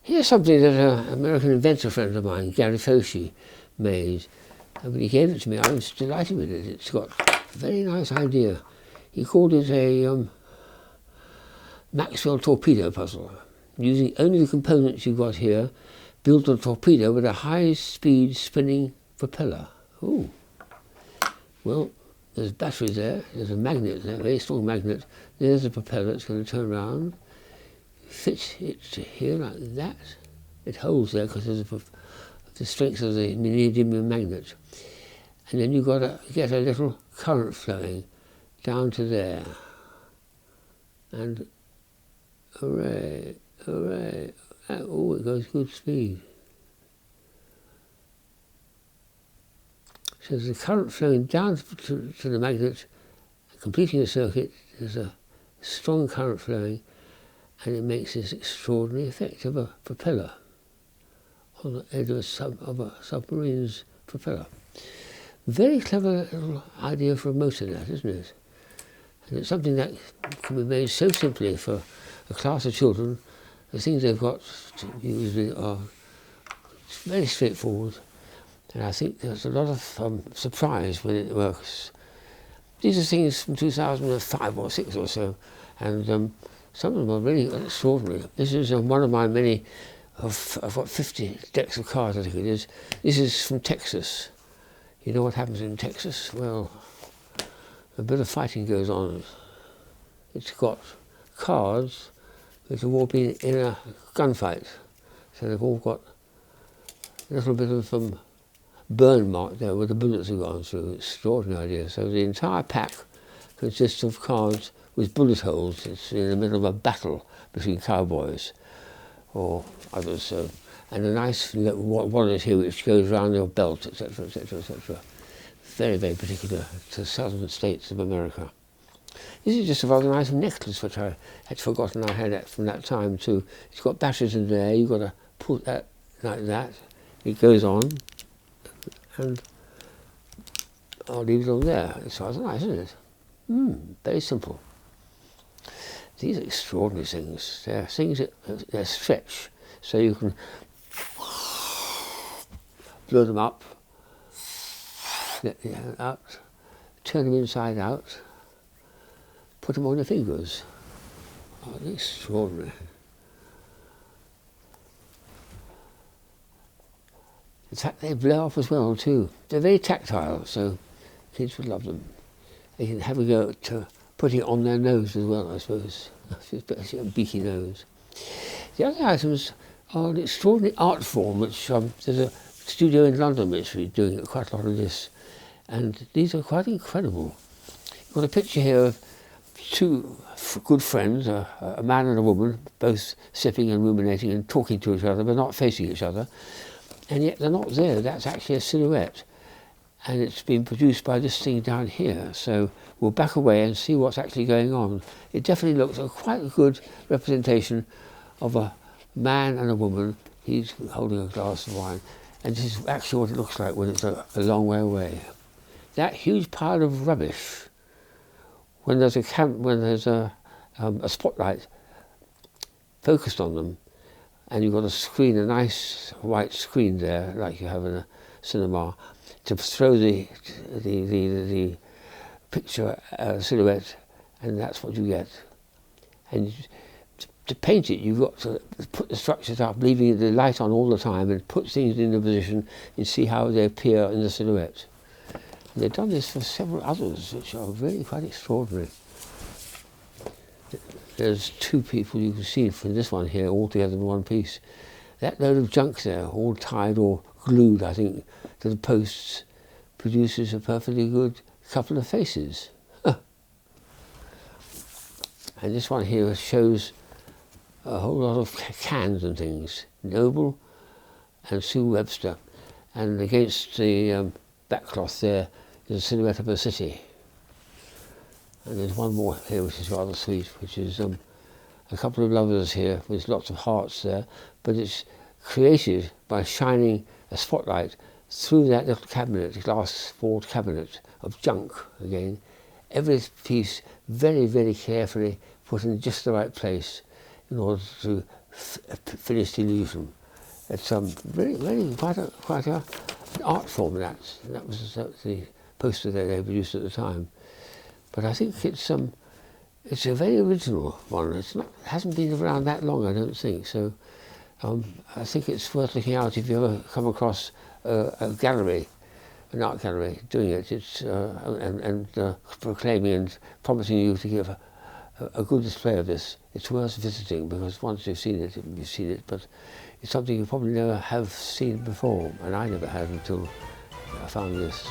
Here's something that an American inventor friend of mine, Gary Foshee, made. And when he gave it to me, I was delighted with it. It's got a very nice idea. He called it a Maxwell Torpedo Puzzle. Using only the components you've got here, built a torpedo with a high-speed spinning propeller. Ooh. Well, there's batteries there, there's a magnet there, a very strong magnet. There's the propeller, it's going to turn around. Fit it to here like that. It holds there because of the strength of the neodymium magnet. And then you've got to get a little current flowing down to there. And hooray, hooray. Oh, it goes good speed. So there's a current flowing down to the magnet, completing the circuit. There's a strong current flowing, and it makes this extraordinary effect of a propeller on the edge of a submarine's propeller. Very clever little idea for a motor, that, isn't it? And it's something that can be made so simply for a class of children. The things they've got to use are very straightforward, and I think there's a lot of surprise when it works. These are things from 2005 or 6 or so, and some of them are really extraordinary. This is one of my many, I've got 50 decks of cards, I think it is. This is from Texas. You know what happens in Texas? Well, a bit of fighting goes on. It's got cards which have all been in a gunfight. So they've all got a little bit of burn mark there where the bullets have gone through. Extraordinary idea. So the entire pack consists of cards with bullet holes. It's in the middle of a battle between cowboys or others. And a nice wallet here which goes around your belt, etc., etc., etc. Very, very particular to the southern states of America. This is just a rather nice necklace which I had forgotten I had from that time too. It's got batteries in there, you've got to put that like that. It goes on, and I'll leave it on there. It's rather nice, isn't it? Very simple. These are extraordinary things. They're things that they stretch, so you can blow them up, let the air out, turn them inside out, put them on your fingers. Oh, they're extraordinary. In fact, they blow up as well too. They're very tactile, so kids would love them. They can have a go at putting it on their nose as well, I suppose. Especially a beaky nose. The other items are an extraordinary art form, which there's a studio in London which is doing quite a lot of this. And these are quite incredible. You've got a picture here of two good friends, a man and a woman, both sipping and ruminating and talking to each other, but not facing each other. And yet they're not there. That's actually a silhouette. And it's been produced by this thing down here. So we'll back away and see what's actually going on. It definitely looks like quite a good representation of a man and a woman. He's holding a glass of wine. And this is actually what it looks like when it's a long way away. That huge pile of rubbish, when there's a spotlight focused on them, and you've got a screen, a nice white screen there, like you have in a cinema, to throw the picture silhouette, and that's what you get. And to paint it, you've got to put the structures up, leaving the light on all the time, and put things in a position and see how they appear in the silhouette. And they've done this for several others, which are really quite extraordinary. There's two people you can see from this one here, all together in one piece. That load of junk there, all tied or glued, I think, to the posts, produces a perfectly good couple of faces. And this one here shows a whole lot of cans and things. Noble and Sue Webster. And against the backcloth there is a silhouette of a city. And there's one more here which is rather sweet, which is a couple of lovers here with lots of hearts there, but it's created by shining a spotlight through that little cabinet, glass-walled cabinet of junk again. Every piece very, very carefully put in just the right place in order to finished illusion. It's really quite an art form. That was the poster that they produced at the time. But I think it's a very original one. It hasn't been around that long, I don't think. So I think it's worth looking out if you ever come across a gallery, an art gallery, doing it. It's and proclaiming and promising you to give a good display of this. It's worth visiting, because once you've seen it, you've seen it. But it's something you probably never have seen before, and I never had until I found this.